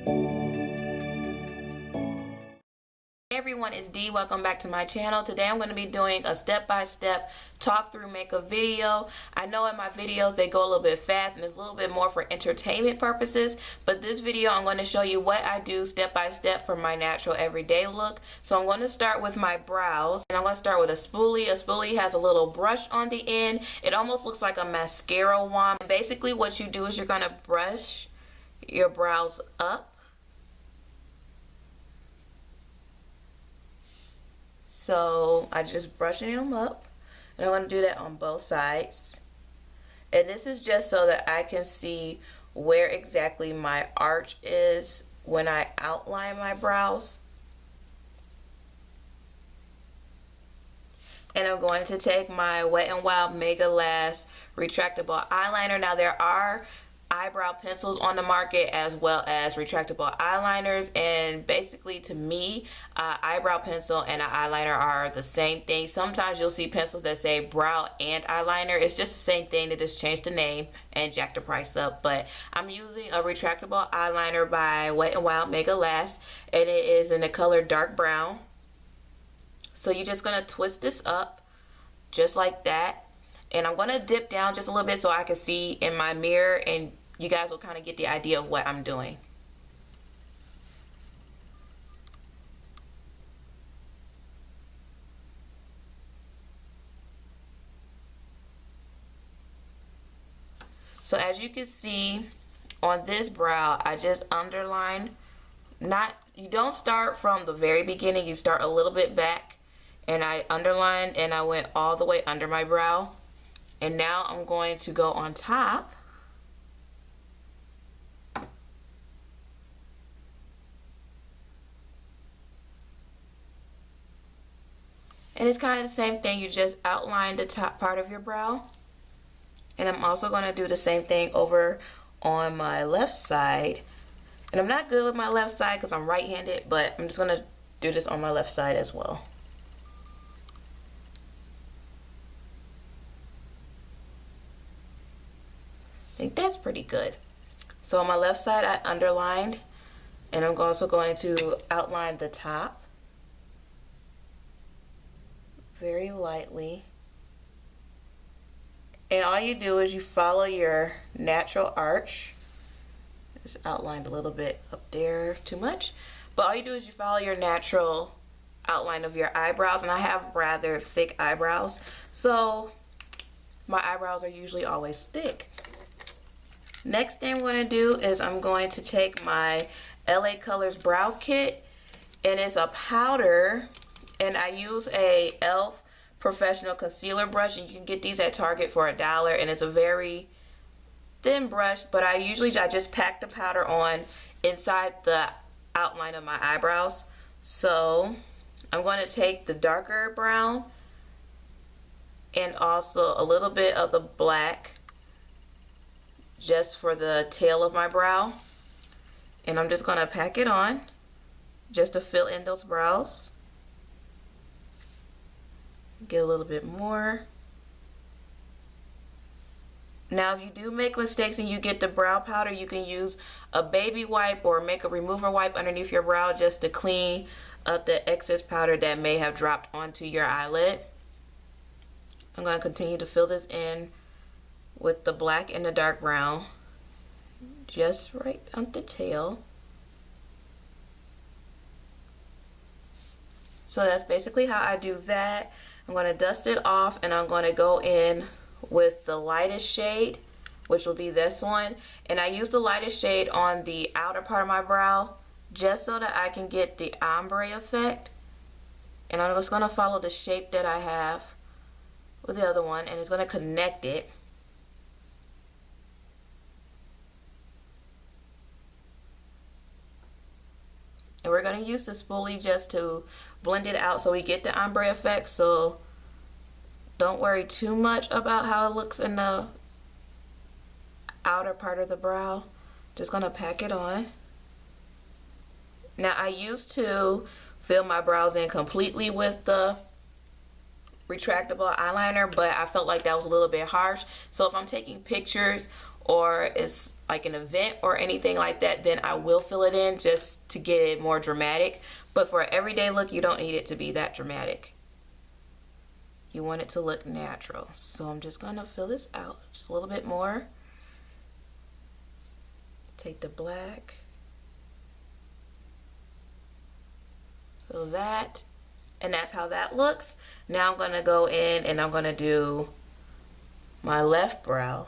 Hey everyone, it's Dee. Welcome back to my channel. Today I'm going to be doing a step-by-step talk through makeup video. I know in my videos they go a little bit fast and it's a little bit more for entertainment purposes, but this video I'm going to show you what I do step by step for my natural everyday look. So I'm going to start with my brows, and I'm going to start with a spoolie. A spoolie has a little brush on the end. It almost looks like a mascara wand. And basically what you do is you're going to brush your brows up. So I just brushing them up, and I'm going to do that on both sides. And this is just so that I can see where exactly my arch is when I outline my brows. And I'm going to take my Wet n Wild Mega Lash retractable eyeliner. Now there are eyebrow pencils on the market as well as retractable eyeliners, and basically to me eyebrow pencil and an eyeliner are the same thing. Sometimes you'll see pencils that say brow and eyeliner. It's just the same thing. They just changed the name and jacked the price up. But I'm using a retractable eyeliner by Wet n Wild Mega Lash, and it is in the color dark brown. So you're just going to twist this up just like that. And I'm going to dip down just a little bit so I can see in my mirror, and you guys will kind of get the idea of what I'm doing. So as you can see on this brow, I just underlined. You don't start from the very beginning, you start a little bit back, and I underlined and I went all the way under my brow. And now I'm going to go on top and it's kind of the same thing. You just outline the top part of your brow, and I'm also going to do the same thing over on my left side. And I'm not good with my left side because I'm right-handed, but I'm just going to do this on my left side as well. I think that's pretty good. So on my left side I underlined, and I'm also going to outline the top very lightly. And all you do is you follow your natural arch. Just outlined a little bit up there, too much. But all you do is you follow your natural outline of your eyebrows, and I have rather thick eyebrows, so my eyebrows are usually always thick. Next thing I'm going to do is I'm going to take my LA Colors Brow Kit, and it's a powder, and I use a E.L.F. professional concealer brush, and you can get these at Target for $1, and it's a very thin brush, but I just pack the powder on inside the outline of my eyebrows. So I'm going to take the darker brown and also a little bit of the black just for the tail of my brow, and I'm just going to pack it on just to fill in those brows. Get a little bit more. Now if you do make mistakes and you get the brow powder, you can use a baby wipe or makeup remover wipe underneath your brow just to clean up the excess powder that may have dropped onto your eyelid. I'm going to continue to fill this in with the black and the dark brown just right on the tail. So that's basically how I do that. I'm going to dust it off, and I'm going to go in with the lightest shade, which will be this one. And I use the lightest shade on the outer part of my brow just so that I can get the ombre effect. And I'm just going to follow the shape that I have with the other one, and it's going to connect it. And we're going to use the spoolie just to blend it out so we get the ombre effect. So don't worry too much about how it looks in the outer part of the brow. Just going to pack it on. Now I used to fill my brows in completely with the retractable eyeliner, but I felt like that was a little bit harsh. So if I'm taking pictures or it's like an event or anything like that, then I will fill it in just to get it more dramatic. But for an everyday look, you don't need it to be that dramatic. You want it to look natural. So I'm just going to fill this out just a little bit more. Take the black, fill that, and that's how that looks. Now I'm going to go in and I'm going to do my left brow.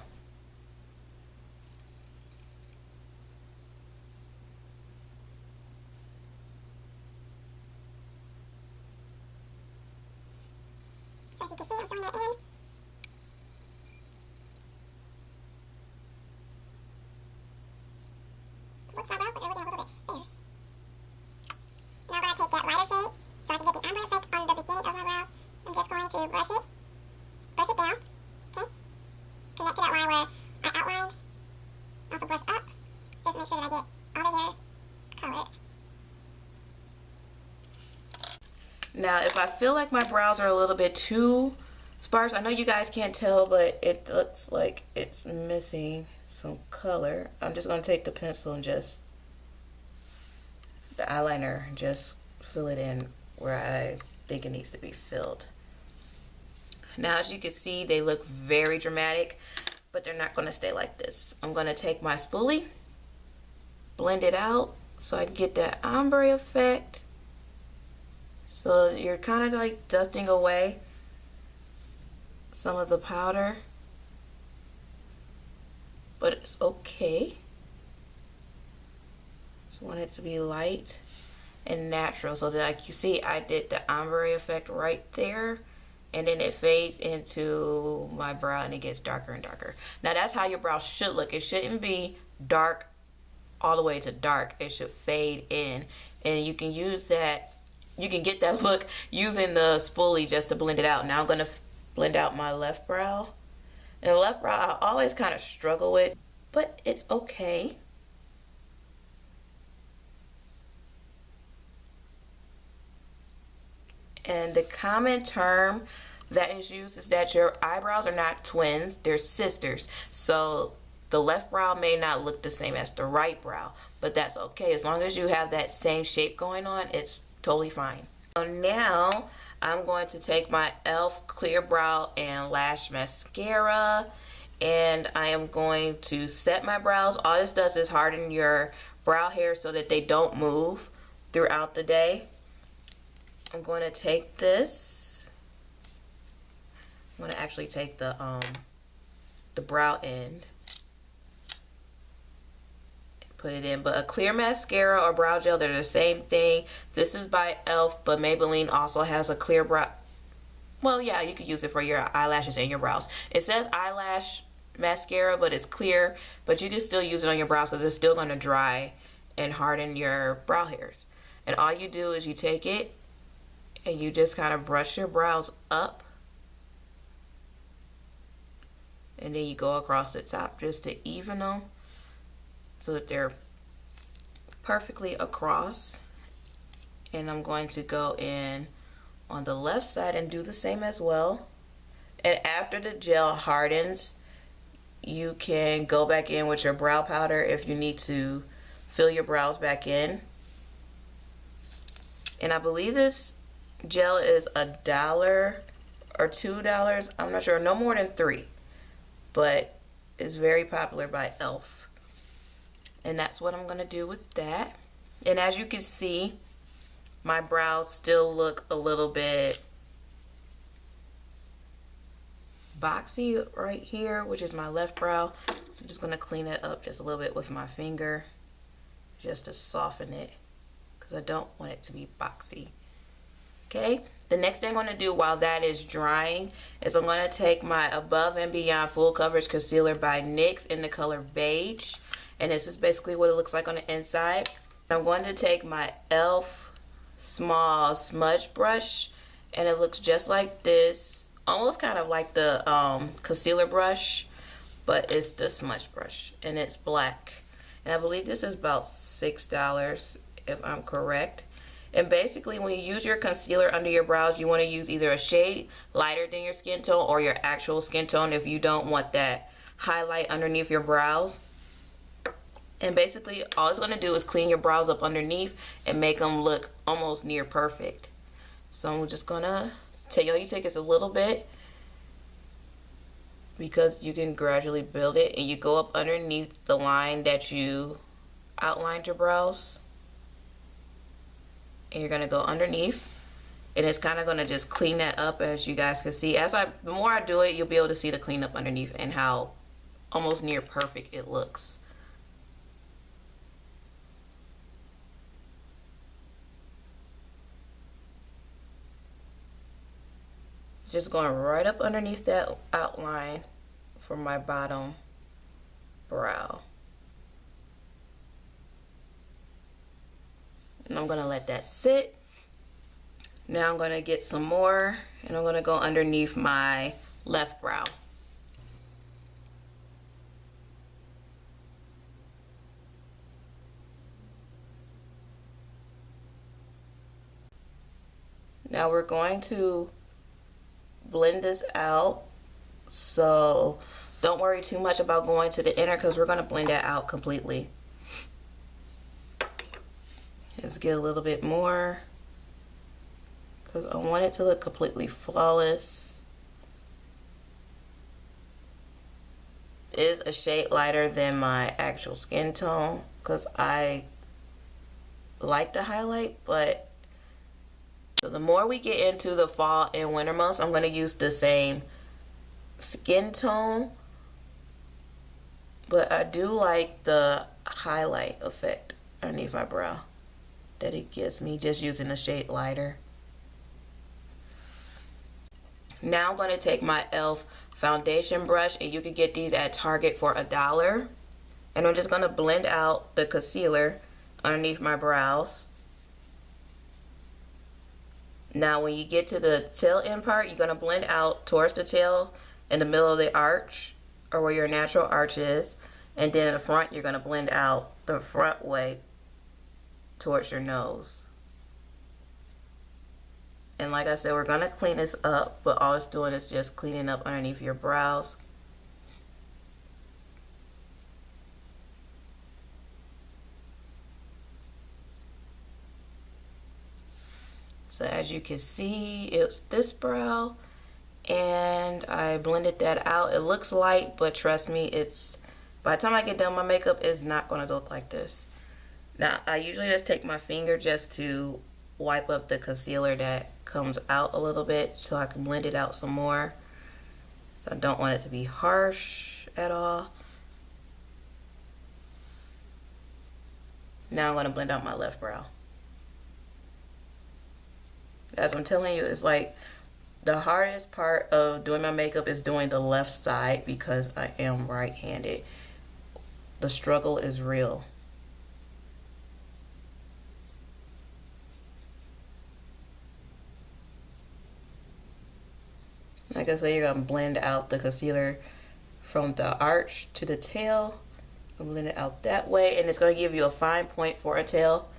So as you can see, I'm filling that in. Looks eyebrows, but they're looking a little bit sparse. Now I'm going to take that lighter shade so I can get the ombre effect on the beginning of my brows. I'm just going to brush it down, okay? Connect to that line where I outlined. Also brush up, just make sure that I get all the hairs colored. Now, if I feel like my brows are a little bit too sparse, I know you guys can't tell, but it looks like it's missing some color. I'm just going to take the pencil and just, the eyeliner, and just fill it in where I think it needs to be filled. Now, as you can see, they look very dramatic, but they're not going to stay like this. I'm going to take my spoolie, blend it out so I can get that ombre effect. So you're kind of like dusting away some of the powder, but it's okay. Just want it to be light and natural, so that, like you see, I did the ombre effect right there, and then it fades into my brow and it gets darker and darker. Now that's how your brow should look. It shouldn't be dark all the way to dark. It should fade in, and you can use that. You can get that look using the spoolie just to blend it out. Now I'm going to blend out my left brow. And the left brow I always kind of struggle with, but it's okay. And the common term that is used is that your eyebrows are not twins, they're sisters. So the left brow may not look the same as the right brow, but that's okay. As long as you have that same shape going on, it's totally fine. So now I'm going to take my E.L.F. Clear Brow and Lash Mascara, and I am going to set my brows. All this does is harden your brow hairs so that they don't move throughout the day. I'm going to take this. I'm going to actually take the brow end, put it in. But a clear mascara or brow gel, they're the same thing. This is by E.L.F, but Maybelline also has a clear brow. Well, yeah, you could use it for your eyelashes and your brows. It says eyelash mascara, but it's clear, but you can still use it on your brows because it's still going to dry and harden your brow hairs. And all you do is you take it and you just kind of brush your brows up, and then you go across the top just to even them so that they're perfectly across. And I'm going to go in on the left side and do the same as well. And after the gel hardens, you can go back in with your brow powder if you need to fill your brows back in. And I believe this gel is $1 or $2. I'm not sure, no more than $3, but it's very popular by E.L.F. And that's what I'm going to do with that. And as you can see, my brows still look a little bit boxy right here, which is my left brow. So I'm just going to clean it up just a little bit with my finger just to soften it, because I don't want it to be boxy. Okay, the next thing I'm going to do while that is drying is I'm going to take my Above and Beyond Full Coverage Concealer by NYX in the color Beige. And this is basically what it looks like on the inside. I'm going to take my E.L.F. small smudge brush, and it looks just like this, almost kind of like the concealer brush, but it's the smudge brush, and it's black. And I believe this is about $6 if I'm correct. And basically when you use your concealer under your brows, you want to use either a shade lighter than your skin tone or your actual skin tone if you don't want that highlight underneath your brows. And basically all it's going to do is clean your brows up underneath and make them look almost near perfect. So I'm just going to take, all you take is a little bit, because you can gradually build it, and you go up underneath the line that you outlined your brows, and you're going to go underneath, and it's kind of going to just clean that up. As you guys can see, the more I do it, you'll be able to see the clean up underneath and how almost near perfect it looks. Just going right up underneath that outline for my bottom brow. And I'm going to let that sit. Now I'm going to get some more, and I'm going to go underneath my left brow. Now we're going to blend this out, so don't worry too much about going to the inner, because we're going to blend that out completely. Let's get a little bit more, because I want it to look completely flawless. It is a shade lighter than my actual skin tone, because I like to highlight, but so the more we get into the fall and winter months, I'm going to use the same skin tone, but I do like the highlight effect underneath my brow that it gives me just using a shade lighter. Now I'm going to take my E.L.F. foundation brush, and you can get these at Target for $1, and I'm just going to blend out the concealer underneath my brows. Now when you get to the tail end part, you're going to blend out towards the tail in the middle of the arch, or where your natural arch is, and then in the front you're going to blend out the front way towards your nose. And like I said, we're going to clean this up, but all it's doing is just cleaning up underneath your brows. So as you can see, it's this brow, and I blended that out. It looks light, but trust me, by the time I get done my makeup, it's not going to look like this. Now, I usually just take my finger just to wipe up the concealer that comes out a little bit, so I can blend it out some more. So I don't want it to be harsh at all. Now I'm going to blend out my left brow. As I'm telling you, it's like the hardest part of doing my makeup is doing the left side, because I am right-handed. The struggle is real. Like I said, you're going to blend out the concealer from the arch to the tail. Blend it out that way, and it's going to give you a fine point for a tail.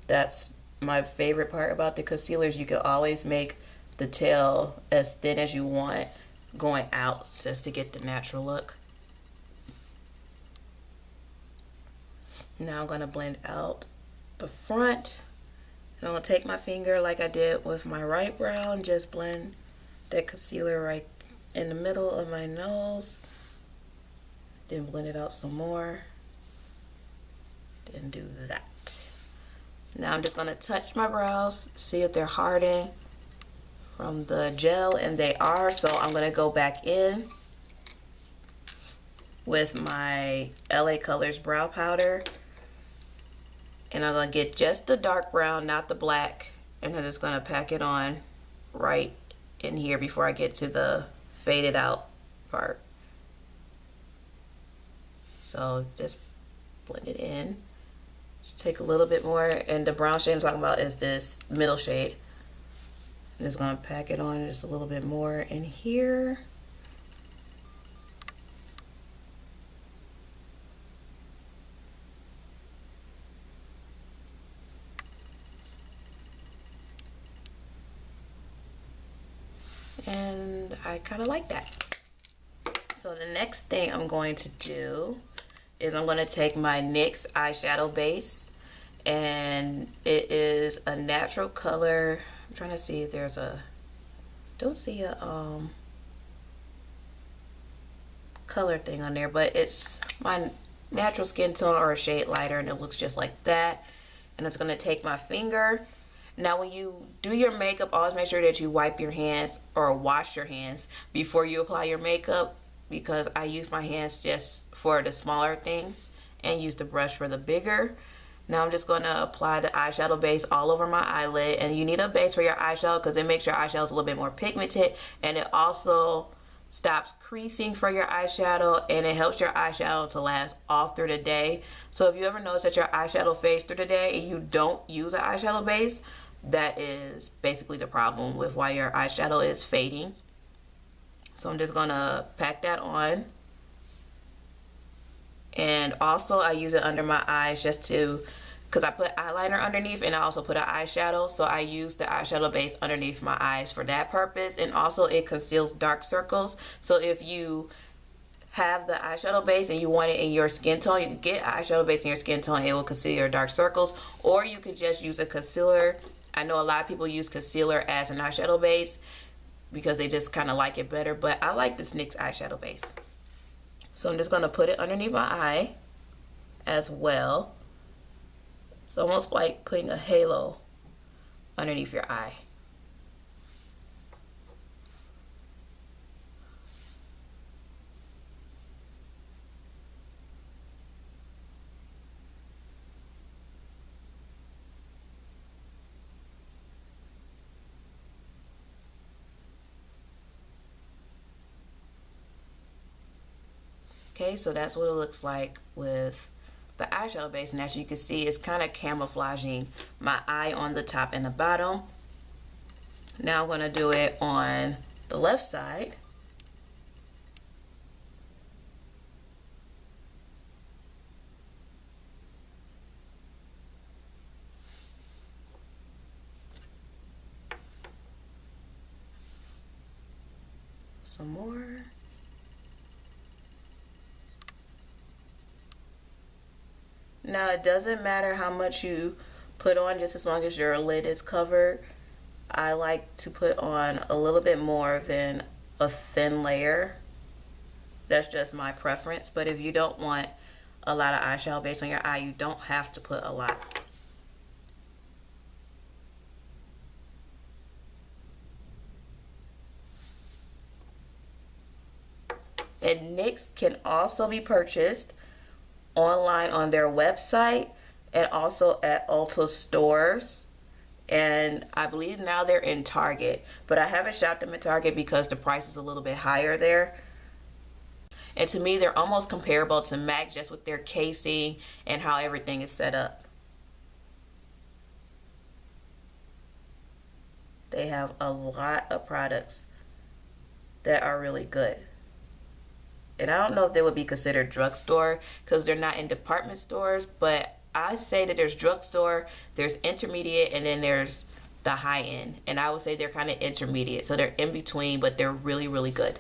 That's my favorite part about the concealers. You can always make the tail as thin as you want going out, just to get the natural look. Now I'm going to blend out the front, and I'm going to take my finger like I did with my right brow and just blend that concealer right in the middle of my nose, then blend it out some more, then do that. Now I'm just going to touch my brows, see if they're hardened from the gel, and they are. So I'm going to go back in with my LA Colors brow powder, and I'm going to get just the dark brown, not the black, and I'm just going to pack it on right in here before I get to the faded out part. So just blend it in. Just take a little bit more, and the brown shade I'm talking about is this middle shade. I'm just gonna pack it on just a little bit more in here. And I kind of like that. So the next thing I'm going to do is I'm going to take my NYX eyeshadow base, and it is a natural color. I'm trying to see if there's a, don't see a color thing on there, but it's my natural skin tone or a shade lighter, and it looks just like that. And it's going to take my finger. Now when you do your makeup, always make sure that you wipe your hands or wash your hands before you apply your makeup, because I use my hands just for the smaller things and use the brush for the bigger. Now I'm just going to apply the eyeshadow base all over my eyelid, and you need a base for your eyeshadow because it makes your eyeshadows a little bit more pigmented, and it also stops creasing for your eyeshadow, and it helps your eyeshadow to last all through the day. So if you ever notice that your eyeshadow fades through the day and you don't use an eyeshadow base, that is basically the problem with why your eyeshadow is fading. So I'm just gonna pack that on, and also I use it under my eyes just to, because I put eyeliner underneath and I also put an eyeshadow, so I use the eyeshadow base underneath my eyes for that purpose. And also it conceals dark circles, so if you have the eyeshadow base and you want it in your skin tone, you can get eyeshadow base in your skin tone, it will conceal your dark circles. Or you could just use a concealer. I know a lot of people use concealer as an eyeshadow base because they just kind of like it better, but I like this NYX eyeshadow base. So I'm just going to put it underneath my eye as well. It's almost like putting a halo underneath your eye. Okay, so that's what it looks like with the eyeshadow base, and as you can see, it's kind of camouflaging my eye on the top and the bottom. Now I'm going to do it on the left side. Some more. Now it doesn't matter how much you put on, just as long as your lid is covered. I like to put on a little bit more than a thin layer. That's just my preference, but if you don't want a lot of eyeshadow base on your eye, you don't have to put a lot. And NYX can also be purchased online on their website and also at ULTA stores, and I believe now they're in Target, but I haven't shopped them at Target because the price is a little bit higher there. And to me, they're almost comparable to MAXX just with their casing and how everything is set up. They have a lot of products that are really good. And I don't know if they would be considered drugstore because they're not in department stores, but I say that there's drugstore, there's intermediate, and then there's the high end. And I would say they're kind of intermediate. So they're in between, but they're really, really good.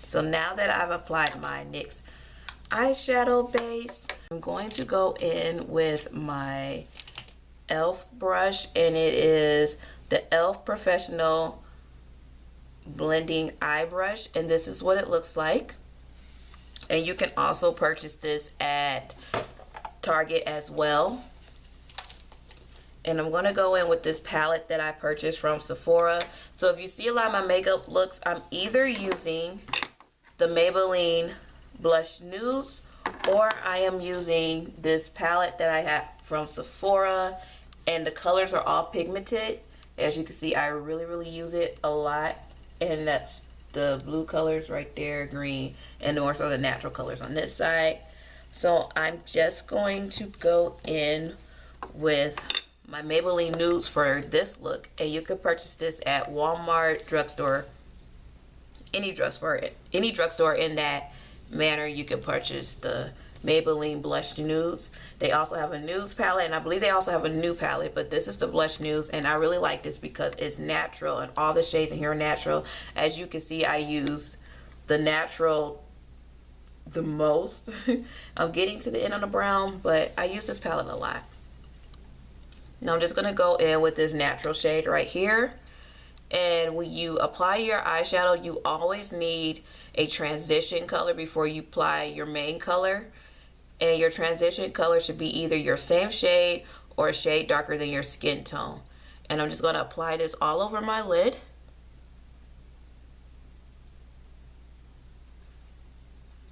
So now that I've applied my NYX eyeshadow base, I'm going to go in with my E.L.F brush, and it is the E.L.F Professional Blending Eye Brush, and this is what it looks like. And you can also purchase this at Target as well. And I'm going to go in with this palette that I purchased from Sephora. So if you see a lot of my makeup looks, I'm either using the Maybelline Blush Nudes, or I am using this palette that I have from Sephora, and the colors are all pigmented. As you can see, I really use it a lot, and that's the blue colors right there, green, and the more so the natural colors on this side. So I'm just going to go in with my Maybelline Nudes for this look, and you can purchase this at Walmart, drugstore, any drugstore in that manner. You can purchase the Maybelline Blush Nudes. They also have a nudes palette, and I believe they also have a nude palette, but this is the Blush Nudes, and I really like this because it's natural, and all the shades in here are natural. As you can see, I used the natural the most. I'm getting to the end on the brown, but I use this palette a lot. Now I'm just going to go in with this natural shade right here. And when you apply your eyeshadow, you always need a transition color before you apply your main color. And your transition color should be either your same shade or a shade darker than your skin tone. And I'm just going to apply this all over my lid.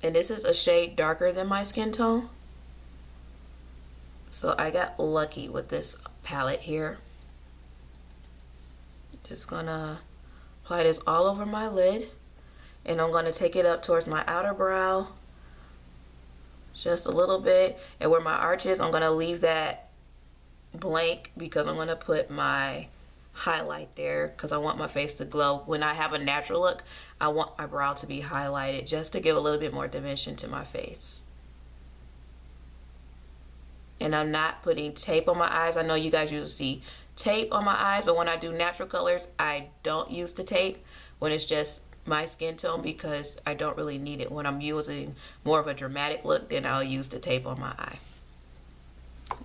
And this is a shade darker than my skin tone. So I got lucky with this palette here. Just gonna apply this all over my lid, and I'm gonna take it up towards my outer brow just a little bit, and where my arch is, I'm gonna leave that blank because I'm gonna put my highlight there because I want my face to glow. When I have a natural look, I want my brow to be highlighted just to give a little bit more dimension to my face. And I'm not putting tape on my eyes. I know you guys usually see tape on my eyes, but when I do natural colors, I don't use the tape when it's just my skin tone because I don't really need it. When I'm using more of a dramatic look, then I'll use the tape on my eye.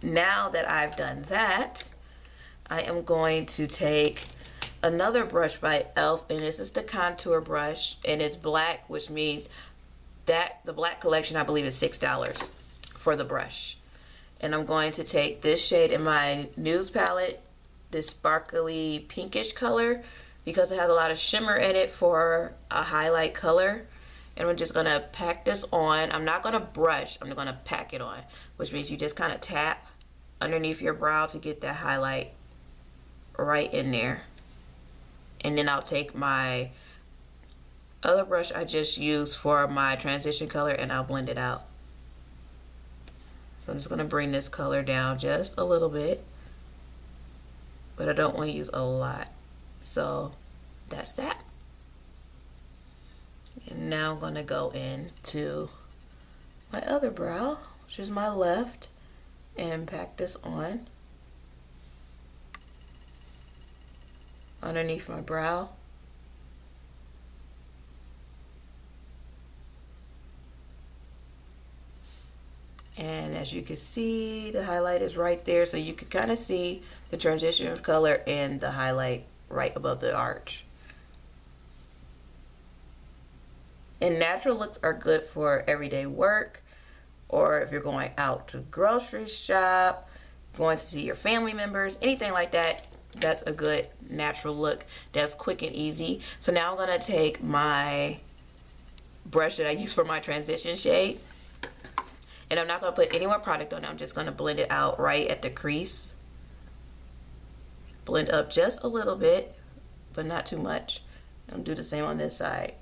Now that I've done that, I am going to take another brush by E.L.F, and this is the contour brush, and it's black, which means that the black collection I believe is $6 for the brush. And I'm going to take this shade in my nudes palette, this sparkly pinkish color, because it has a lot of shimmer in it for a highlight color. And we're just gonna pack this on. I'm not gonna brush, I'm gonna pack it on, which means you just kind of tap underneath your brow to get that highlight right in there. And then I'll take my other brush I just used for my transition color and I'll blend it out. So I'm just going to bring this color down just a little bit, but I don't want to use a lot. So that's that. And now I'm going to go into my other brow, which is my left, and pack this on underneath my brow. And as you can see, the highlight is right there, so you can kind of see the transition of color and the highlight right above the arch. And natural looks are good for everyday work, or if you're going out to grocery shop, going to see your family members, anything like that. That's a good natural look that's quick and easy. So now I'm going to take my brush that I use for my transition shade, and I'm not going to put any more product on it. I'm just going to blend it out right at the crease. Blend up just a little bit, but not too much. I'm going to do the same on this side.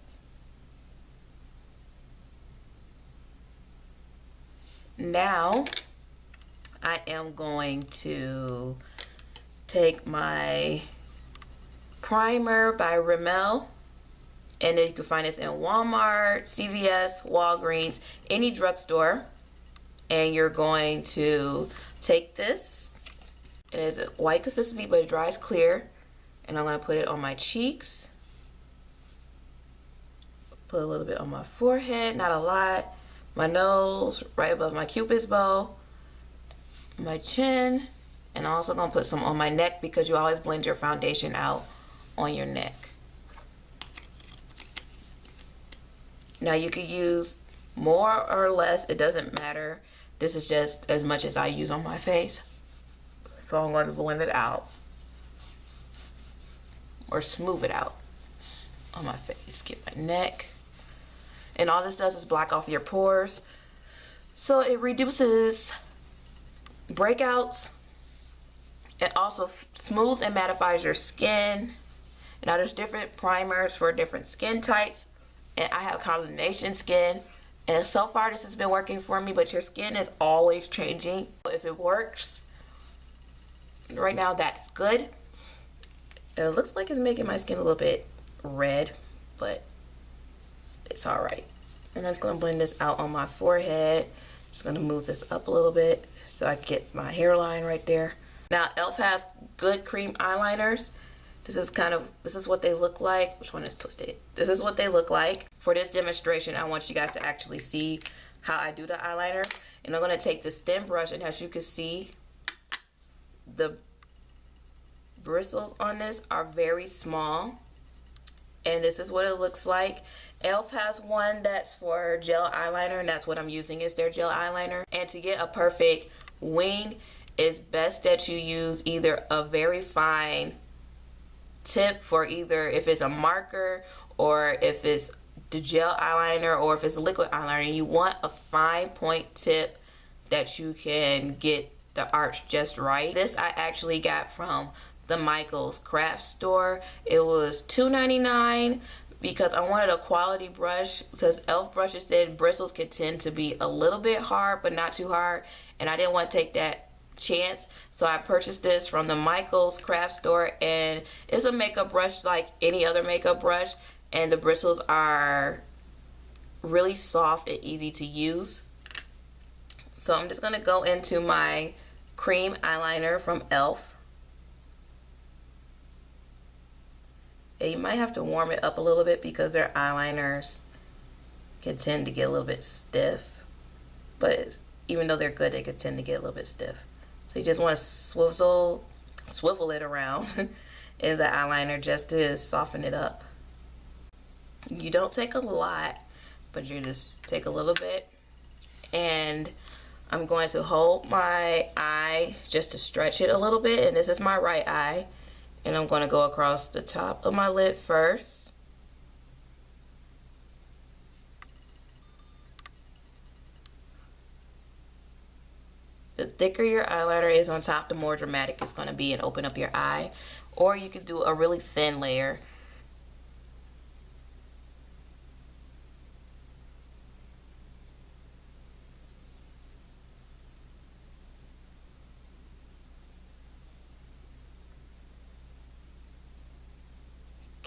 Now, I am going to take my primer by RIMMEL, and you can find this in Walmart, CVS, Walgreens, any drugstore. And you're going to take this, and it's a white consistency, but it dries clear, and I'm going to put it on my cheeks, put a little bit on my forehead, not a lot, my nose, right above my cupid's bow, my chin, and I'm also going to put some on my neck because you always blend your foundation out on your neck. Now you could use more or less, it doesn't matter. This is just as much as I use on my face. So I'm going to blend it out, or smooth it out on my face. Get my neck. And all this does is block off your pores. So it reduces breakouts. It also smooths and mattifies your skin. Now there's different primers for different skin types, and I have combination skin, and so far this has been working for me, but your skin is always changing. If it works right now, that's good. It looks like it's making my skin a little bit red, but it's all right. And I'm just gonna blend this out on my forehead Just gonna move this up a little bit so I get my hairline right there. Now E.L.F has good cream eyeliners. This is what they look like. Which one is twisted? This is what they look like. For this demonstration, I want you guys to actually see how I do the eyeliner. And I'm gonna take this thin brush, and as you can see, the bristles on this are very small. And this is what it looks like. E.L.F has one that's for gel eyeliner, and that's what I'm using is their gel eyeliner. And to get a perfect wing, it's best that you use either a very fine tip for either if it's a marker or if it's the gel eyeliner or if it's liquid eyeliner. You want a fine point tip that you can get the arch just right. This I actually got from the Michael's craft store. It was $2.99 because I wanted a quality brush, because E.L.F brushes, their bristles can tend to be a little bit hard but not too hard, and I didn't want to take that chance. So I purchased this from the Michael's craft store, and it's a makeup brush like any other makeup brush, and the bristles are really soft and easy to use. So I'm just gonna go into my cream eyeliner from E.L.F. And you might have to warm it up a little bit because their eyeliners can tend to get a little bit stiff. But even though they're good, they can tend to get a little bit stiff. So you just want to swivel it around in the eyeliner just to soften it up. You don't take a lot, but you just take a little bit. And I'm going to hold my eye just to stretch it a little bit. And this is my right eye. And I'm going to go across the top of my lid first. The thicker your eyeliner is on top, the more dramatic it's going to be and open up your eye. Or you could do a really thin layer.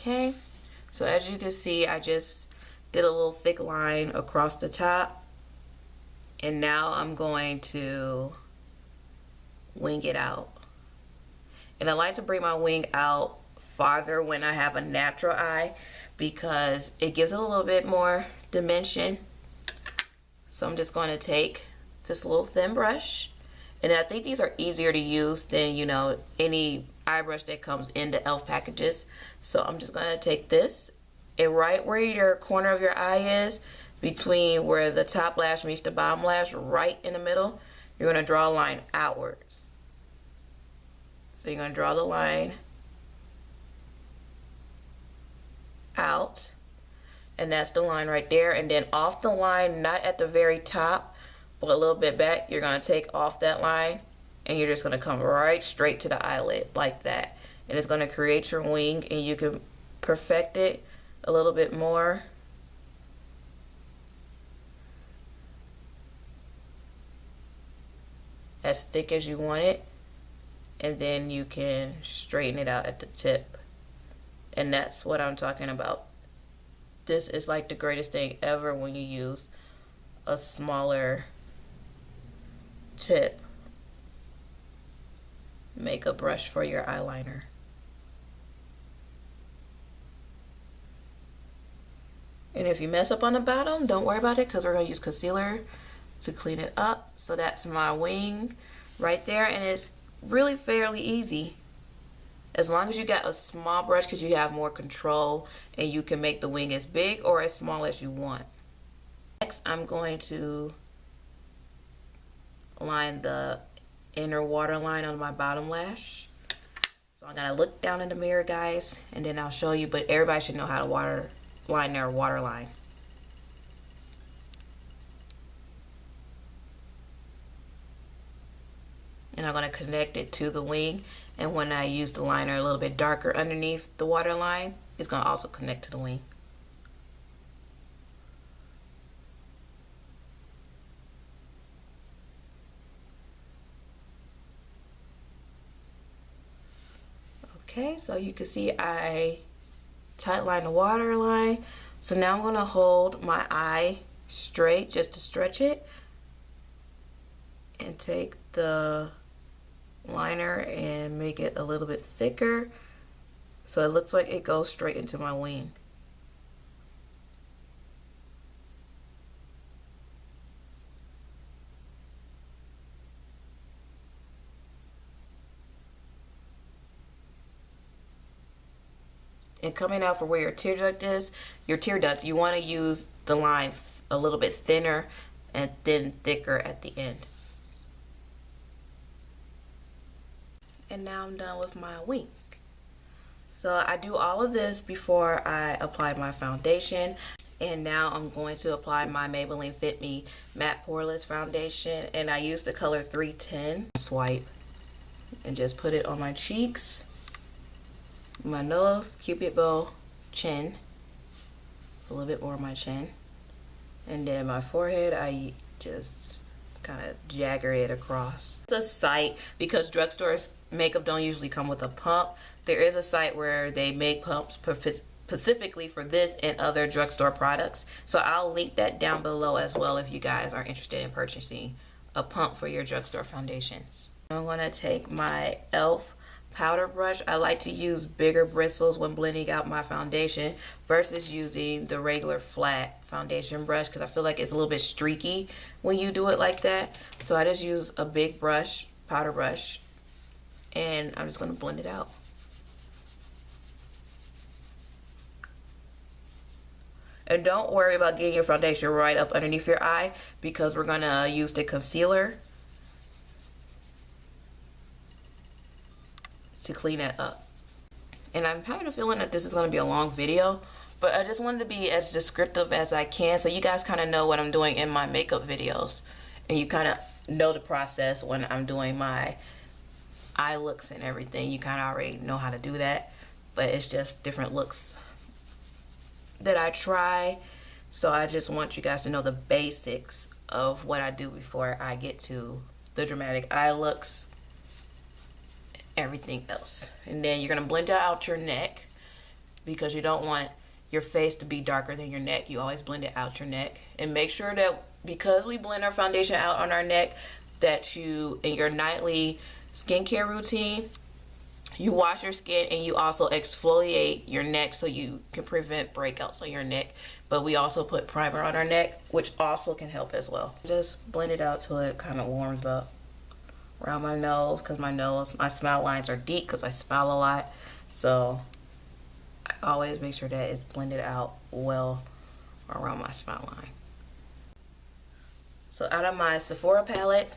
Okay, so as you can see, I just did a little thick line across the top, and now I'm going to wing it out. And I like to bring my wing out farther when I have a natural eye because it gives it a little bit more dimension. So I'm just going to take this little thin brush, and I think these are easier to use than, you know, any eye brush that comes in the E.L.F packages. So I'm just going to take this, and right where your corner of your eye is, between where the top lash meets the bottom lash, right in the middle, you're going to draw a line outwards. So you're going to draw the line out, and that's the line right there. And then off the line, not at the very top, but a little bit back, you're going to take off that line, and you're just going to come right straight to the eyelid like that. And it's going to create your wing, and you can perfect it a little bit more. As thick as you want it. And then you can straighten it out at the tip. And that's what I'm talking about. This is like the greatest thing ever when you use a smaller tip makeup brush for your eyeliner. And if you mess up on the bottom, don't worry about it because we're going to use concealer to clean it up. So that's my wing right there, and it's really fairly easy as long as you got a small brush because you have more control and you can make the wing as big or as small as you want. Next, I'm going to line the inner waterline on my bottom lash. So I'm gonna look down in the mirror, guys, and then I'll show you, but everybody should know how to line their waterline. And I'm going to connect it to the wing, and when I use the liner a little bit darker underneath the waterline, it's going to also connect to the wing. Okay, so you can see I tight line the waterline. So now I'm going to hold my eye straight just to stretch it. and take the liner and make it a little bit thicker so it looks like it goes straight into my wing. And coming out for where your tear duct is, you want to use the line a little bit thinner and then thicker at the end. And now I'm done with my wing. So I do all of this before I apply my foundation. And now I'm going to apply my Maybelline Fit Me Matte Poreless Foundation. And I use the color 310. Swipe and just put it on my cheeks, my nose, cupid bow, chin, a little bit more on my chin. And then my forehead, I just kind of jagger it across. It's a site, because drugstore makeup don't usually come with a pump. There is a site where they make pumps specifically for this and other drugstore products. So I'll link that down below as well if you guys are interested in purchasing a pump for your drugstore foundations. I'm going to take my E.L.F. powder brush. I like to use bigger bristles when blending out my foundation versus using the regular flat foundation brush, because I feel like it's a little bit streaky when you do it like that. So I just use a big brush, powder brush, and I'm just going to blend it out. And don't worry about getting your foundation right up underneath your eye, because we're going to use the concealer to clean it up. And I'm having a feeling that this is going to be a long video, but I just wanted to be as descriptive as I can so you guys kind of know what I'm doing in my makeup videos, and you kind of know the process when I'm doing my eye looks and everything. You kind of already know how to do that, but it's just different looks that I try. So I just want you guys to know the basics of what I do before I get to the dramatic eye looks, everything else. And then you're going to blend out your neck, because you don't want your face to be darker than your neck. You always blend it out your neck. And make sure that, because we blend our foundation out on our neck, that you, in your nightly skincare routine, you wash your skin and you also exfoliate your neck so you can prevent breakouts on your neck. But we also put primer on our neck, which also can help as well. Just blend it out till it kind of warms up around my nose, because my smile lines are deep because I smile a lot. So I always make sure that it's blended out well around my smile line. So out of my Sephora palette,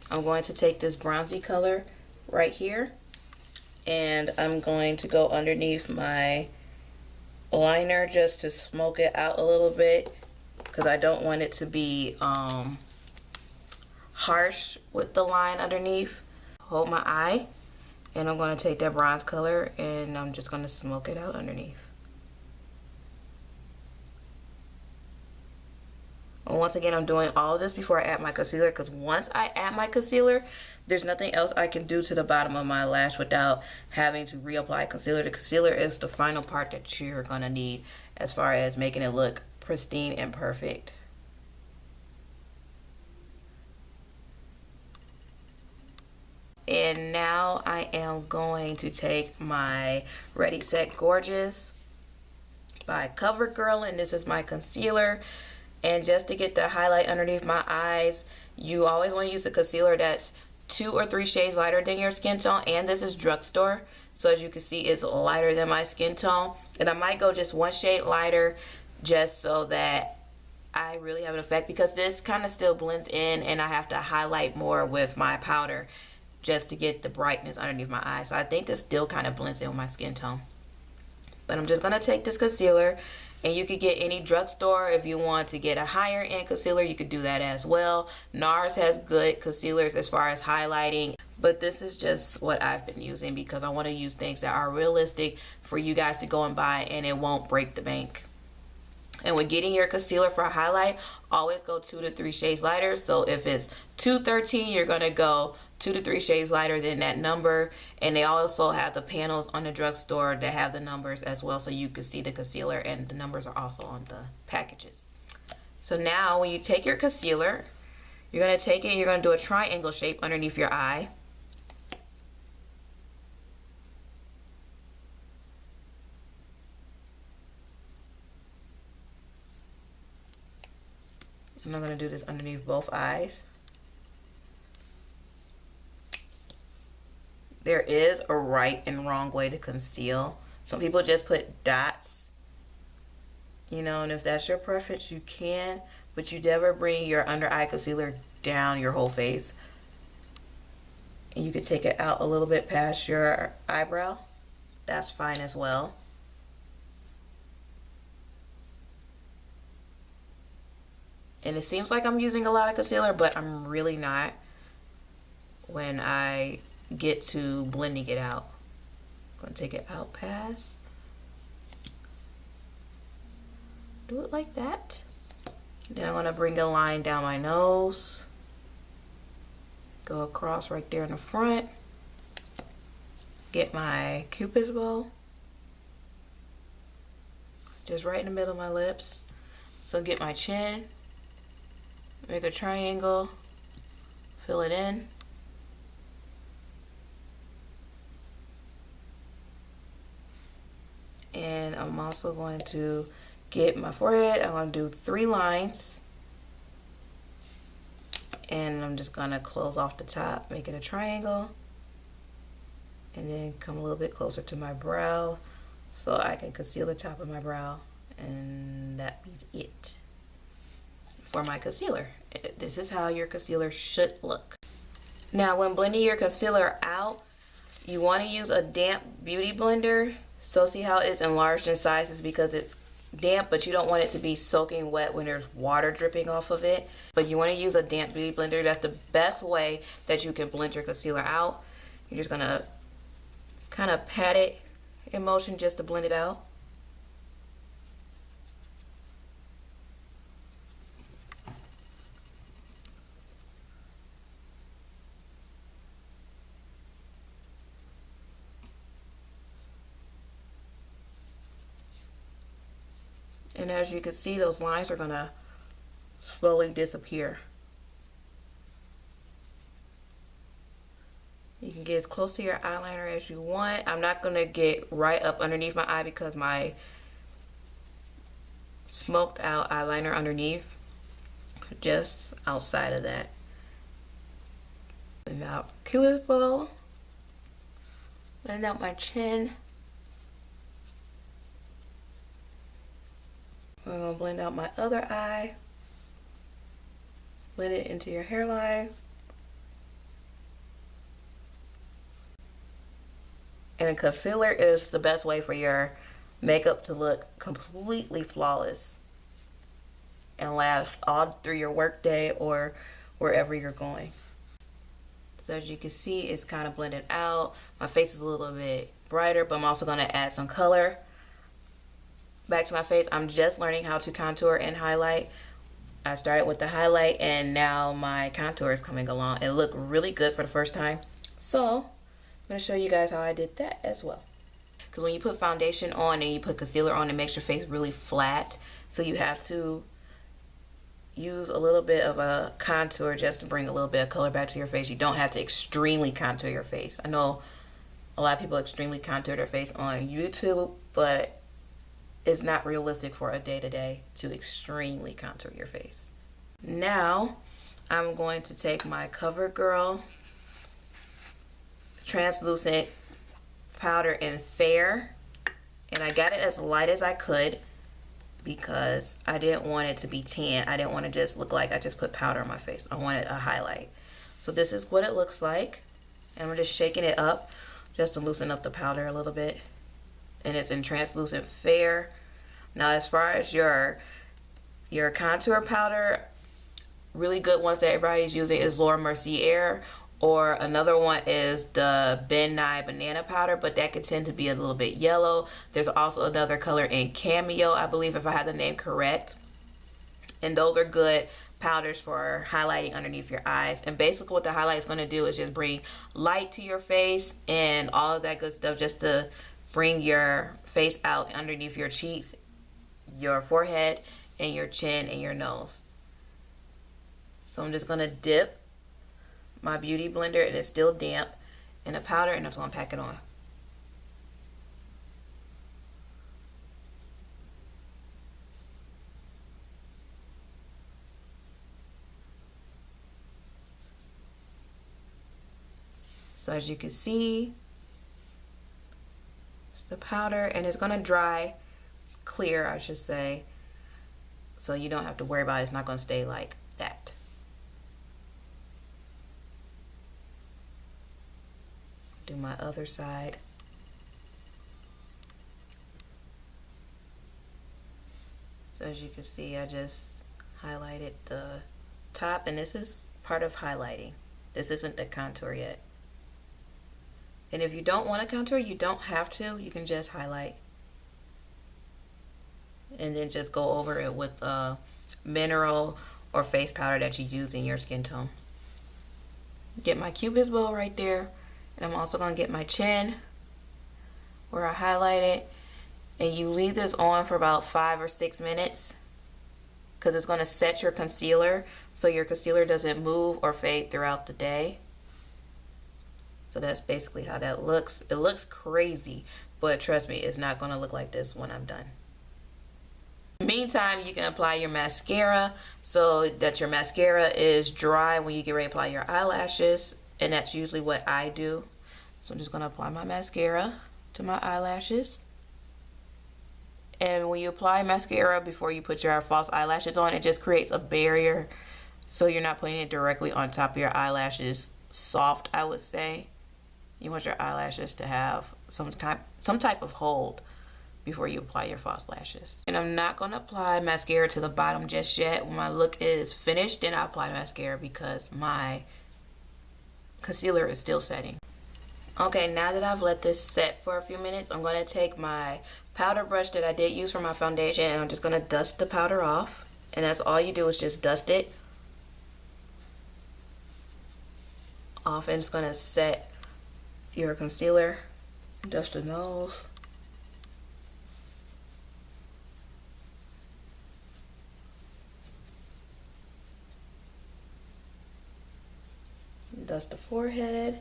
I'm going to take this bronzy color right here, and I'm going to go underneath my liner just to smoke it out a little bit, because I don't want it to be harsh with the line underneath. Hold my eye, and I'm going to take that bronze color and I'm just going to smoke it out underneath. And once again, I'm doing all of this before I add my concealer, because once I add my concealer, there's nothing else I can do to the bottom of my lash without having to reapply concealer. The concealer is the final part that you're going to need as far as making it look pristine and perfect. And now I am going to take my Ready Set Gorgeous by COVERGIRL, and this is my concealer. And just to get the highlight underneath my eyes, you always want to use the concealer that's 2 or 3 shades lighter than your skin tone. And this is drugstore, so as you can see, it's lighter than my skin tone. And I might go just 1 shade lighter just so that I really have an effect, because this kind of still blends in and I have to highlight more with my powder just to get the brightness underneath my eye. So I think this still kind of blends in with my skin tone. But I'm just going to take this concealer, and you could get any drugstore. If you want to get a higher end concealer, you could do that as well. NARS has good concealers as far as highlighting, but this is just what I've been using because I want to use things that are realistic for you guys to go and buy, and it won't break the bank. And when getting your concealer for a highlight, always go 2 to 3 shades lighter. So if it's 213, you're going to go 2 to 3 shades lighter than that number. And they also have the panels on the drugstore that have the numbers as well, so you can see the concealer, and the numbers are also on the packages. So now when you take your concealer, You're going to take it and you're going to do a triangle shape underneath your eye. And I'm going to do this underneath both eyes. There is a right and wrong way to conceal. Some people just put dots, you know, and if that's your preference, you can, but you never bring your under eye concealer down your whole face. And you could take it out a little bit past your eyebrow. That's fine as well. And it seems like I'm using a lot of concealer, but I'm really not when I get to blending it out. I'm gonna take it out past. Do it like that. Then I'm gonna bring a line down my nose. Go across right there in the front. Get my Cupid's bow. Just right in the middle of my lips. So get my chin. Make a triangle. Fill it in. And I'm also going to get my forehead. I'm going to do 3 lines. And I'm just going to close off the top, make it a triangle. And then come a little bit closer to my brow so I can conceal the top of my brow. And that be it for my concealer. This is how your concealer should look. Now when blending your concealer out, you want to use a damp beauty blender. So see how it's enlarged in sizes because it's damp, but you don't want it to be soaking wet when there's water dripping off of it. But you want to use a damp beauty blender. That's the best way that you can blend your concealer out. You're just gonna kind of pat it in motion just to blend it out. And as you can see, those lines are gonna slowly disappear. You can get as close to your eyeliner as you want. I'm not gonna get right up underneath my eye because my smoked out eyeliner underneath, just outside of that. And now Cupid's bow. Blend out my chin. I'm going to blend out my other eye. Blend it into your hairline. And concealer is the best way for your makeup to look completely flawless and last all through your work day or wherever you're going. So as you can see, it's kind of blended out. My face is a little bit brighter, but I'm also going to add some color back to my face. I'm just learning how to contour and highlight. I started with the highlight and now my contour is coming along. It looked really good for the first time. So I'm going to show you guys how I did that as well. Because when you put foundation on and you put concealer on, it makes your face really flat. So you have to use a little bit of a contour just to bring a little bit of color back to your face. You don't have to extremely contour your face. I know a lot of people extremely contour their face on YouTube, but it's not realistic for a day-to-day to extremely contour your face. Now I'm going to take my COVERGIRL translucent powder in Fair, and I got it as light as I could because I didn't want it to be tan. I didn't want to just look like I just put powder on my face. I wanted a highlight. So this is what it looks like, and we're just shaking it up just to loosen up the powder a little bit. And it's in translucent Fair. Now as far as your contour powder, really good ones that everybody's using is Laura Mercier, or another one is the Ben Nye banana powder, but that could tend to be a little bit yellow. There's also another color in Cameo, I believe, if I have the name correct. And those are good powders for highlighting underneath your eyes. And basically what the highlight is going to do is just bring light to your face and all of that good stuff, just to bring your face out underneath your cheeks, your forehead, and your chin and your nose. So I'm just gonna dip my beauty blender, and it's still damp, in a powder, and I'm just gonna pack it on. So as you can see, it's the powder, and it's gonna dry clear, I should say, so you don't have to worry about it. It's not gonna stay like that. Do my other side. So as you can see, I just highlighted the top, and this is part of highlighting. This isn't the contour yet. And if you don't want to contour, you don't have to. You can just highlight. And then just go over it with a mineral or face powder that you use in your skin tone. Get my cupid's bow right there. And I'm also going to get my chin where I highlighted. And you leave this on for about 5 or 6 minutes, because it's going to set your concealer so your concealer doesn't move or fade throughout the day. So that's basically how that looks. It looks crazy, but trust me, it's not going to look like this when I'm done. In the meantime, you can apply your mascara so that your mascara is dry when you get ready to apply your eyelashes, and that's usually what I do. So I'm just going to apply my mascara to my eyelashes. And when you apply mascara before you put your false eyelashes on, it just creates a barrier, so you're not putting it directly on top of your eyelashes. Soft, I would say. You want your eyelashes to have some type of hold before you apply your false lashes. And I'm not going to apply mascara to the bottom just yet. When my look is finished, then I'll apply mascara, because my concealer is still setting. Okay, now that I've let this set for a few minutes, I'm going to take my powder brush that I did use for my foundation, and I'm just going to dust the powder off. And that's all you do, is just dust it off, and it's going to set your concealer. Dust the nose. Dust the forehead.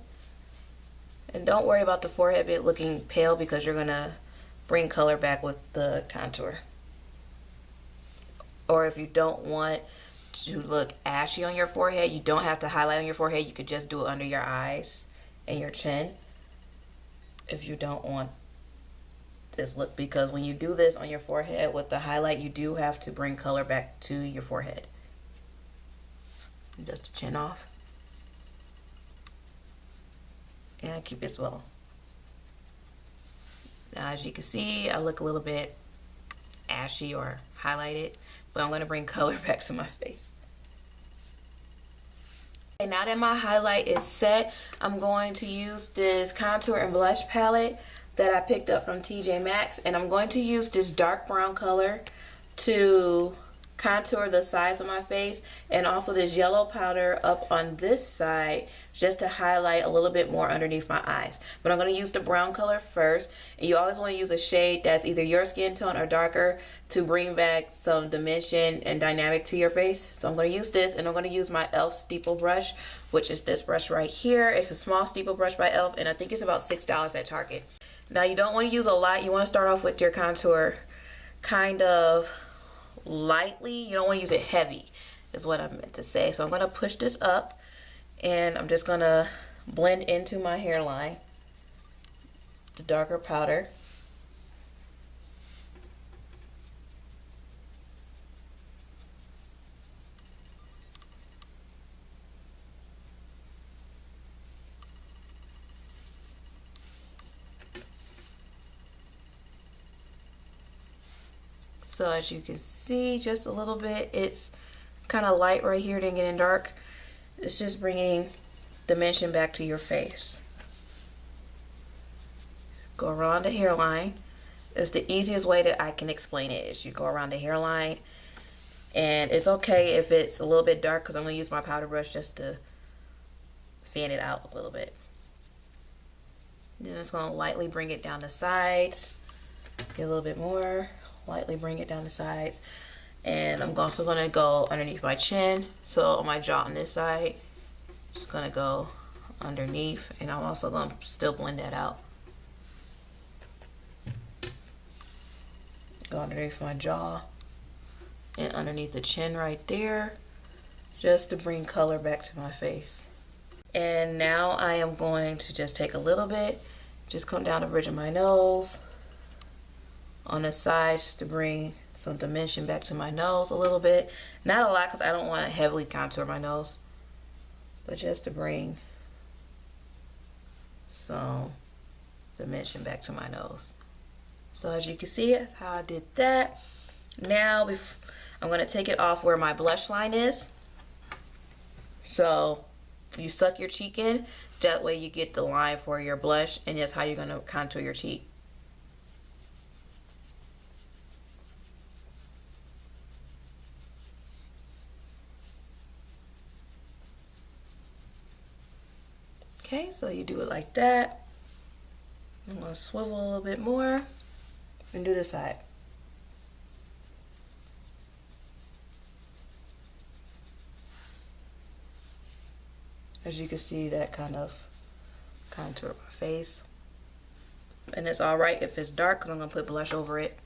And don't worry about the forehead bit looking pale, because you're gonna bring color back with the contour. Or if you don't want to look ashy on your forehead, you don't have to highlight on your forehead. You could just do it under your eyes and your chin if you don't want this look, because when you do this on your forehead with the highlight, you do have to bring color back to your forehead. Dust the chin off. And keep it well. Now, as you can see, I look a little bit ashy or highlighted, but I'm going to bring color back to my face. Okay, now that my highlight is set, I'm going to use this contour and blush palette that I picked up from TJ Maxx, and I'm going to use this dark brown color to contour the sides of my face, and also this yellow powder up on this side just to highlight a little bit more underneath my eyes. But I'm going to use the brown color first, and you always want to use a shade that's either your skin tone or darker to bring back some dimension and dynamic to your face. So I'm going to use this, and I'm going to use my E.L.F. steeple brush, which is this brush right here. It's a small steeple brush by E.L.F., and I think it's about $6 at Target. Now, you don't want to use a lot. You want to start off with your contour kind of lightly. You don't want to use it heavy, is what I meant to say. So I'm going to push this up, and I'm just going to blend into my hairline the darker powder. So as you can see, just a little bit, it's kind of light right here, then getting dark. It's just bringing dimension back to your face. Go around the hairline. It's the easiest way that I can explain it, is you go around the hairline, and it's okay if it's a little bit dark, because I'm going to use my powder brush just to fan it out a little bit. Then it's going to lightly bring it down the sides. Get a little bit more. Lightly bring it down the sides. And I'm also gonna go underneath my chin. So on my jaw on this side, just gonna go underneath, and I'm also gonna still blend that out. Go underneath my jaw and underneath the chin right there, just to bring color back to my face. And now I am going to just take a little bit, just come down the bridge of my nose, on the sides to bring some dimension back to my nose a little bit. Not a lot, because I don't want to heavily contour my nose, but just to bring some dimension back to my nose. So as you can see, that's how I did that. Now I'm going to take it off where my blush line is. So you suck your cheek in, that way you get the line for your blush, and that's how you're going to contour your cheek. Okay, so you do it like that. I'm going to swivel a little bit more and do the side. As you can see, that kind of contour my face. And it's alright if it's dark, because I'm going to put blush over it.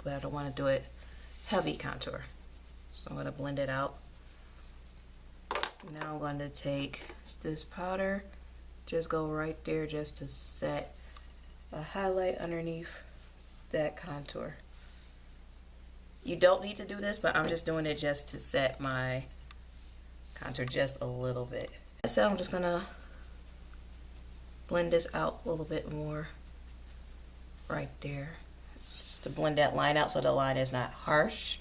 But I don't want to do it heavy contour. So I'm going to blend it out. Now I'm going to take this powder, just go right there just to set a highlight underneath that contour. You don't need to do this, but I'm just doing it just to set my contour just a little bit. So I'm just gonna blend this out a little bit more right there, just to blend that line out so the line is not harsh.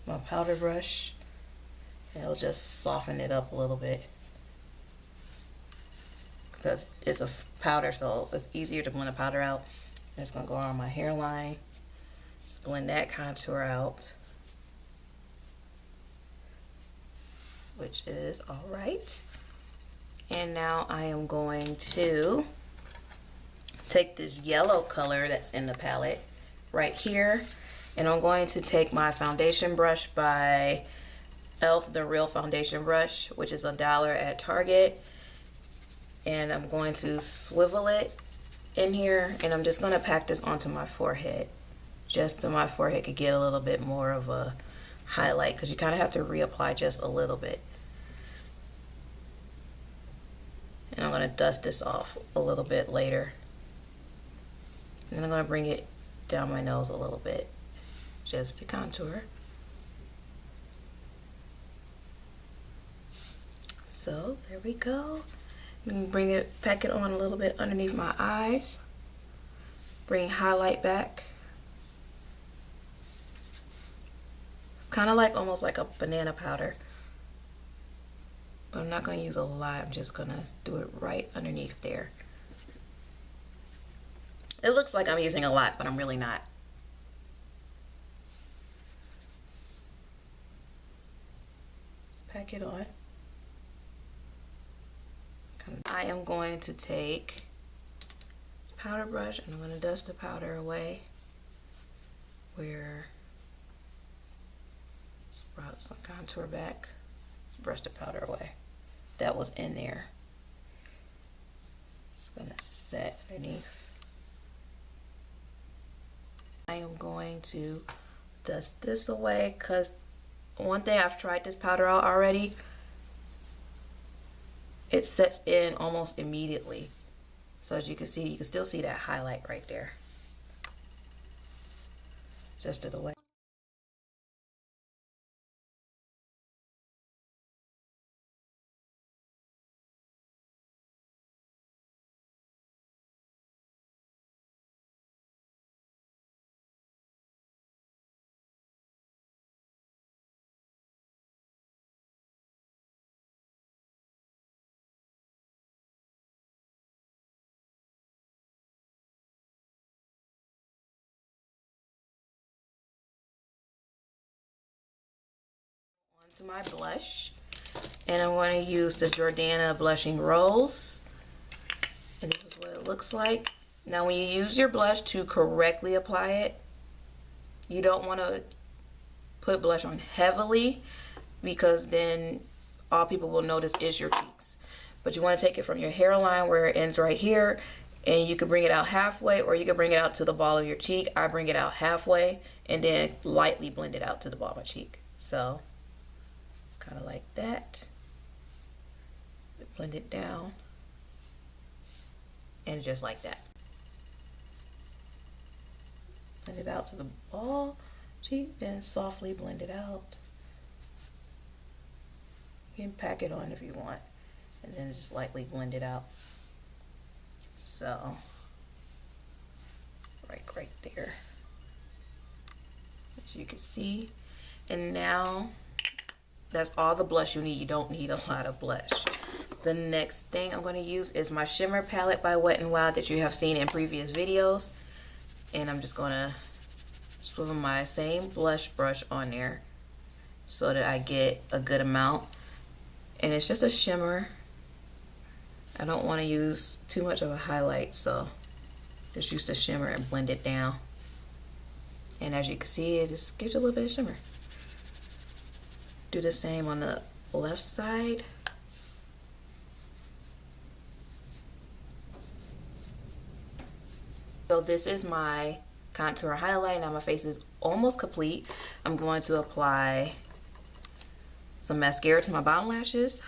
My powder brush, it'll just soften it up a little bit, because it's a powder, so it's easier to blend the powder out. And it's gonna go on my hairline, just blend that contour out, which is all right. And now I am going to take this yellow color that's in the palette right here, and I'm going to take my foundation brush by E.L.F, the Real Foundation Brush, which is $1 at Target, and I'm going to swivel it in here, and I'm just going to pack this onto my forehead, just so my forehead could get a little bit more of a highlight, because you kind of have to reapply just a little bit. And I'm going to dust this off a little bit later. And then I'm going to bring it down my nose a little bit, just to contour. So there we go. Bring it, pack it on a little bit underneath my eyes. Bring highlight back. It's kind of like almost like a banana powder. But I'm not going to use a lot. I'm just going to do it right underneath there. It looks like I'm using a lot, but I'm really not. Let's pack it on. I am going to take this powder brush and I'm going to dust the powder away where just brought some contour back. Just brush the powder away that was in there. Just going to set underneath. I am going to dust this away, because one thing, I've tried this powder out already. It sets in almost immediately. So as you can see, you can still see that highlight right there. Just it away. To my blush, and I'm going to use the Jordana Blushing Rose, and this is what it looks like. Now when you use your blush to correctly apply it, You don't want to put blush on heavily because then all people will notice is your cheeks. But you want to take it from your hairline where it ends right here, and you can bring it out halfway, or you can bring it out to the ball of your cheek. I bring it out halfway and then lightly blend it out to the ball of my cheek. So it's kind of like that. Blend it down, and just like that. Blend it out to the ball cheek, then softly blend it out. You can pack it on if you want, and then just lightly blend it out. So, right there, as you can see. And now, that's all the blush you need. You don't need a lot of blush. The next thing I'm going to use is my shimmer palette by Wet n Wild that you have seen in previous videos. And I'm just going to swivel my same blush brush on there so that I get a good amount. And it's just a shimmer. I don't want to use too much of a highlight, so just use the shimmer and blend it down. And as you can see, it just gives you a little bit of shimmer. Do the same on the left side. So this is my contour highlight. Now my face is almost complete. I'm going to apply some mascara to my bottom lashes.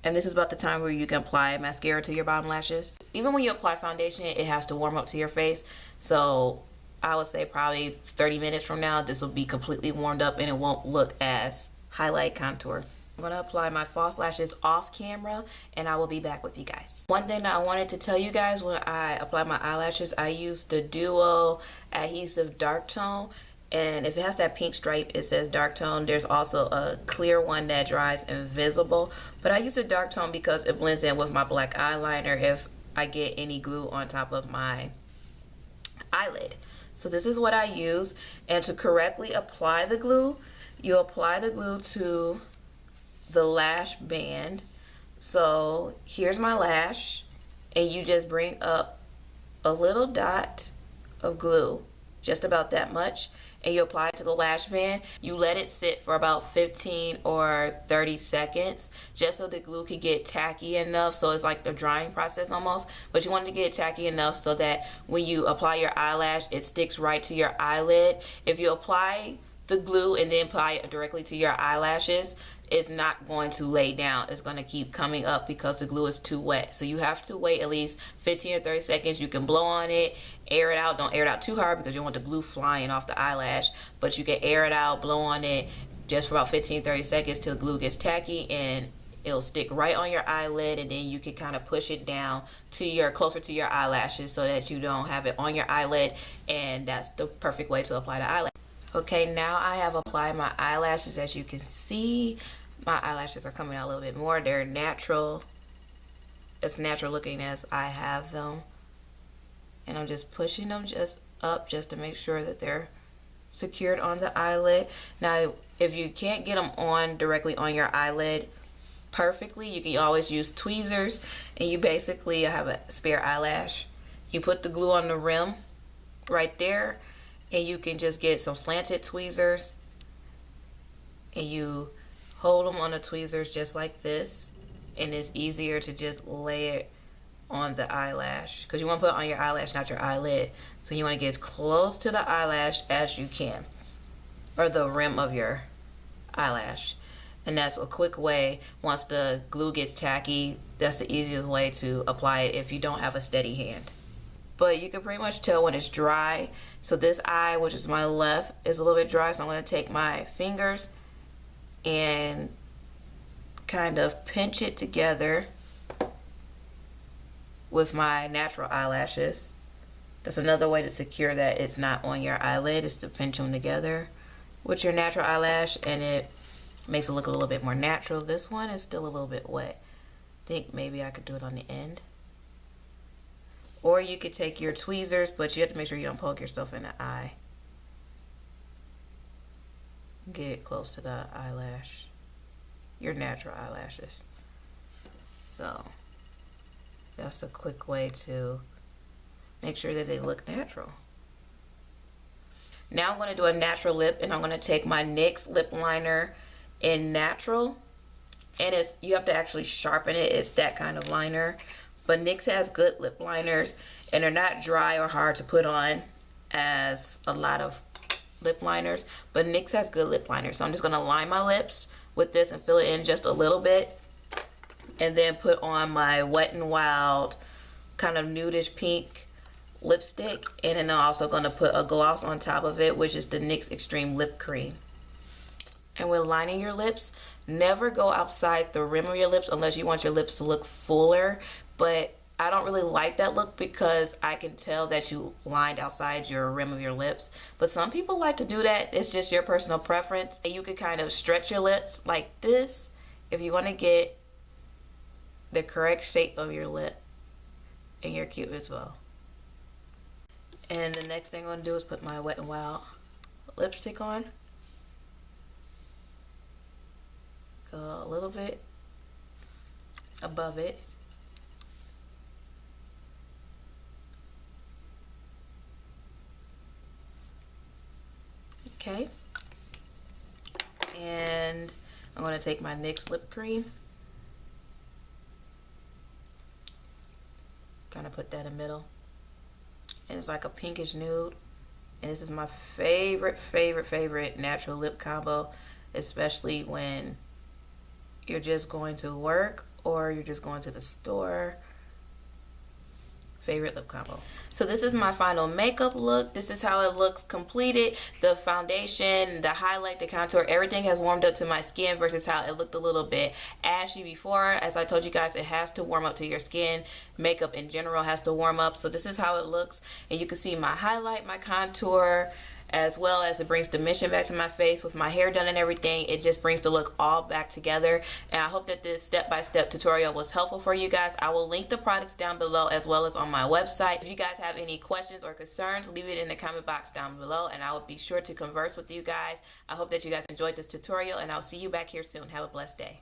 And this is about the time where you can apply mascara to your bottom lashes. Even when you apply foundation, it has to warm up to your face. So I would say probably 30 minutes from now, this will be completely warmed up and it won't look as highlight contour. I'm going to apply my false lashes off camera and I will be back with you guys. One thing that I wanted to tell you guys, when I apply my eyelashes, I use the Duo Adhesive Dark Tone. And if it has that pink stripe, it says dark tone. There's also a clear one that dries invisible. But I use the dark tone because it blends in with my black eyeliner if I get any glue on top of my eyelid. So this is what I use. And to correctly apply the glue, you apply the glue to the lash band. So here's my lash. And you just bring up a little dot of glue, just about that much, and you apply it to the lash band. You let it sit for about 15 or 30 seconds just so the glue can get tacky enough, so it's like the drying process almost, but you want it to get tacky enough so that when you apply your eyelash, it sticks right to your eyelid. If you apply the glue and then apply it directly to your eyelashes, it's not going to lay down. It's going to keep coming up because the glue is too wet. So you have to wait at least 15 or 30 seconds. You can blow on it, air it out. Don't air it out too hard because you don't want the glue flying off the eyelash. But you can air it out, blow on it just for about 15-30 seconds till the glue gets tacky, and it'll stick right on your eyelid, and then you can kind of push it down to your closer to your eyelashes so that you don't have it on your eyelid, and that's the perfect way to apply the eyelash. Okay, now I have applied my eyelashes. As you can see, my eyelashes are coming out a little bit more. They're natural. As natural looking as I have them. And I'm just pushing them just up just to make sure that they're secured on the eyelid. Now, if you can't get them on directly on your eyelid perfectly, you can always use tweezers. And you basically have a spare eyelash. You put the glue on the rim right there, and you can just get some slanted tweezers, and you hold them on the tweezers just like this, and it's easier to just lay it on the eyelash because you want to put it on your eyelash, not your eyelid. So you want to get as close to the eyelash as you can, or the rim of your eyelash. And that's a quick way. Once the glue gets tacky, that's the easiest way to apply it if you don't have a steady hand. But you can pretty much tell when it's dry. So this eye, which is my left, is a little bit dry, so I'm going to take my fingers and kind of pinch it together with my natural eyelashes. That's another way to secure that it's not on your eyelid, is to pinch them together with your natural eyelash, and it makes it look a little bit more natural. This one is still a little bit wet. I think maybe I could do it on the end. Or you could take your tweezers, but you have to make sure you don't poke yourself in the eye. Get close to the eyelash, your natural eyelashes. So that's a quick way to make sure that they look natural. Now I'm going to do a natural lip, and I'm going to take my NYX lip liner in natural. And you have to actually sharpen it. It's that kind of liner. But NYX has good lip liners, and they're not dry or hard to put on as a lot of lip liners. But NYX has good lip liners. So I'm just going to line my lips with this and fill it in just a little bit. And then put on my Wet n Wild kind of nudish pink lipstick. And then I'm also going to put a gloss on top of it, which is the NYX Extreme Lip Cream. And when lining your lips, never go outside the rim of your lips unless you want your lips to look fuller. But I don't really like that look because I can tell that you lined outside your rim of your lips. But some people like to do that. It's just your personal preference. And you can kind of stretch your lips like this if you want to get the correct shape of your lip and your cute as well. And the next thing I'm going to do is put my Wet n Wild lipstick on. Go a little bit above it. Okay. And I'm going to take my NYX lip cream. Kind of put that in the middle. And it's like a pinkish nude. And this is my favorite natural lip combo, especially when you're just going to work or you're just going to the store. Favorite lip combo. So this is my final makeup look. This is how it looks completed. The foundation, the highlight, the contour, everything has warmed up to my skin versus how it looked a little bit ashy before. As I told you guys, it has to warm up to your skin. Makeup in general has to warm up. So this is how it looks. And you can see my highlight, my contour, as well as it brings dimension back to my face with my hair done and everything. It just brings the look all back together. And I hope that this step-by-step tutorial was helpful for you guys. I will link the products down below as well as on my website. If you guys have any questions or concerns, leave it in the comment box down below and I will be sure to converse with you guys. I hope that you guys enjoyed this tutorial and I'll see you back here soon. Have a blessed day.